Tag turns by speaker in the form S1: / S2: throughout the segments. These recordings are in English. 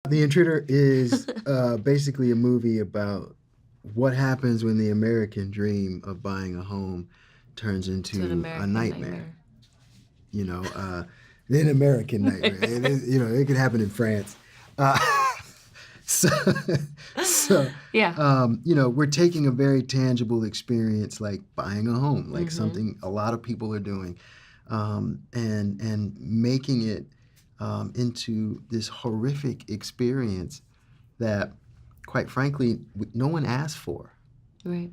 S1: The Intruder is basically a movie about what happens when the American dream of buying a home turns into a nightmare. You know, an American nightmare. It could happen in France. Uh, so,
S2: Yeah.
S1: We're taking a very tangible experience like buying a home, like something a lot of people are doing, and making it into this horrific experience that, quite frankly, no one asked for.
S2: Right.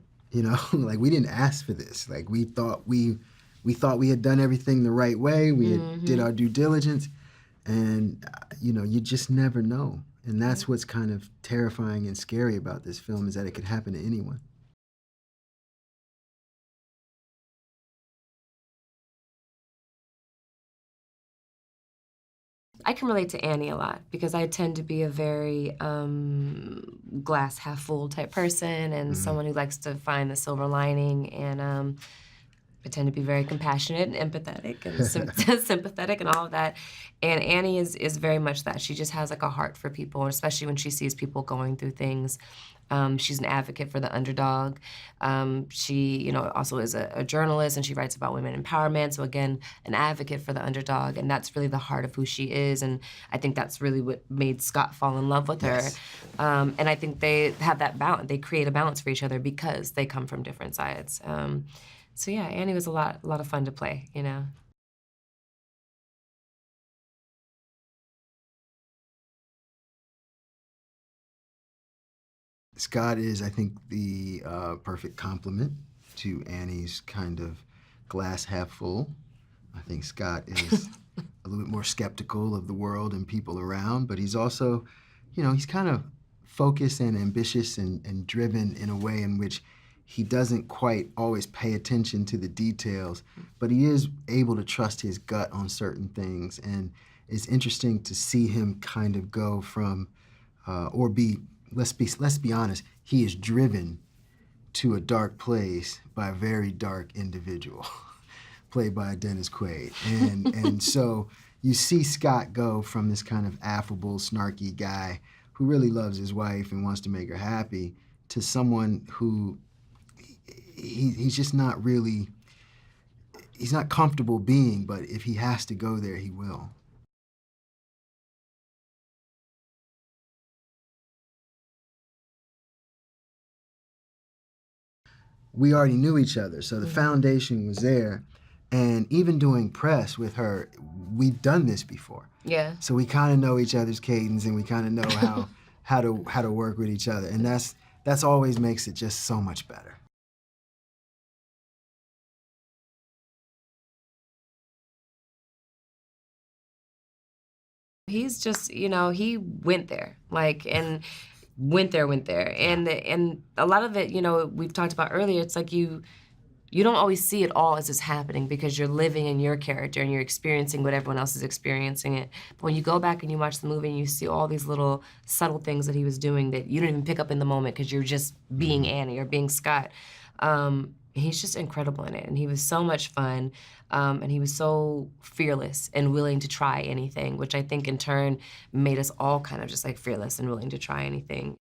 S1: Like we didn't ask for this. Like we thought we had done everything the right way. We had did our due diligence, and you just never know. And that's what's kind of terrifying and scary about this film, is that it could happen to anyone.
S2: I can relate to Annie a lot because I tend to be a very glass half full type person and someone who likes to find the silver lining, and I tend to be very compassionate and empathetic and sympathetic and all of that. And Annie is very much that. She just has like a heart for people, especially when she sees people going through things. She's an advocate for the underdog. She, also is a journalist, and she writes about women empowerment. So again, an advocate for the underdog, and that's really the heart of who she is. And I think that's really what made Scott fall in love with her. And I think they have that balance. They create a balance for each other because they come from different sides. So yeah, Annie was a lot of fun to play.
S1: Scott is, I think, the perfect complement to Annie's kind of glass half full. I think Scott is a little bit more skeptical of the world and people around, but he's also, he's kind of focused and ambitious and driven in a way in which he doesn't quite always pay attention to the details, but he is able to trust his gut on certain things. And it's interesting to see him kind of go from, let's be honest, he is driven to a dark place by a very dark individual, played by Dennis Quaid. And so you see Scott go from this kind of affable, snarky guy who really loves his wife and wants to make her happy, to someone who he's just not really, he's not comfortable being, but if he has to go there, he will. We already knew each other, so the foundation was there. And even doing press with her, we'd done this before.
S2: Yeah.
S1: So we kind of know each other's cadence, and we kind of know how to work with each other, and that's always makes it just so much better.
S2: He's just, he went there, and went there. And a lot of it, we've talked about earlier, it's like you don't always see it all as it's happening because you're living in your character and you're experiencing what everyone else is experiencing it. But when you go back and you watch the movie and you see all these little subtle things that he was doing that you didn't even pick up in the moment because you're just being Annie or being Scott, he's just incredible in it. And he was so much fun, and he was so fearless and willing to try anything, which I think in turn made us all kind of just like fearless and willing to try anything.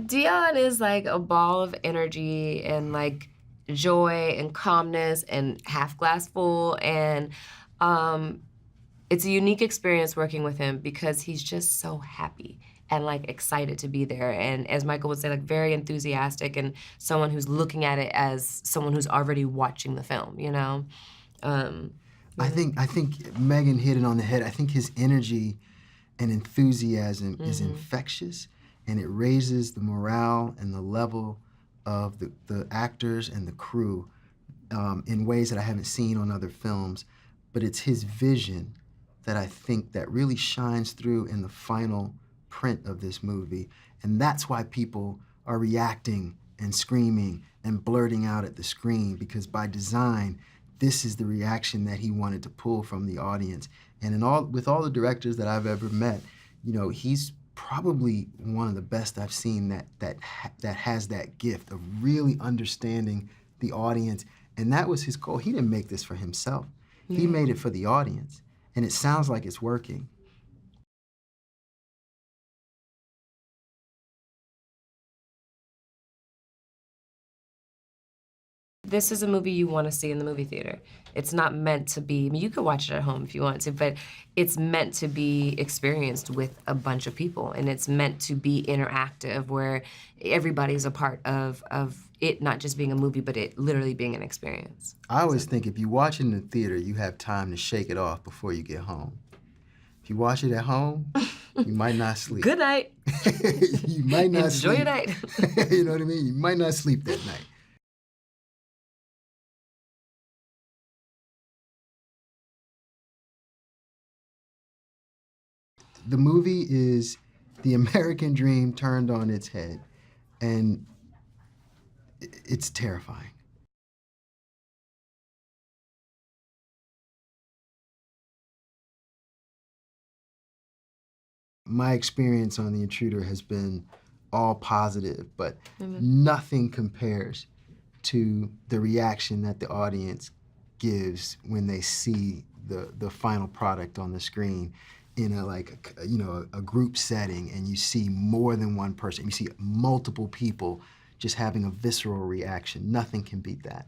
S2: Deon is like a ball of energy and like joy and calmness and half glass full, and it's a unique experience working with him because he's just so happy and like excited to be there, and as Michael would say, like very enthusiastic, and someone who's looking at it as someone who's already watching the film.
S1: I think Megan hit it on the head. I think his energy and enthusiasm is infectious, and it raises the morale and the level of the actors and the crew in ways that I haven't seen on other films. But it's his vision that I think that really shines through in the final print of this movie. And that's why people are reacting and screaming and blurting out at the screen, because by design, this is the reaction that he wanted to pull from the audience. And with all the directors that I've ever met, he's probably one of the best I've seen that has that gift of really understanding the audience And that was his goal. He didn't make this for himself.
S2: Yeah.
S1: He made it for the audience. And it sounds like it's working.
S2: This is a movie you want to see in the movie theater. It's not meant to be, I mean, you could watch it at home if you want to, but it's meant to be experienced with a bunch of people, and it's meant to be interactive where everybody's a part of it not just being a movie, but it literally being an experience.
S1: I always think if you watch it in the theater, you have time to shake it off before you get home. If you watch it at home, you might not sleep.
S2: Good night.
S1: You might not
S2: Enjoy
S1: sleep.
S2: your night.
S1: You know what I mean? You might not sleep that night. The movie is the American dream turned on its head, and it's terrifying. My experience on The Intruder has been all positive, but nothing compares to the reaction that the audience gives when they see the final product on the screen in a group setting, and you see more than one person. You see multiple people just having a visceral reaction. Nothing can beat that.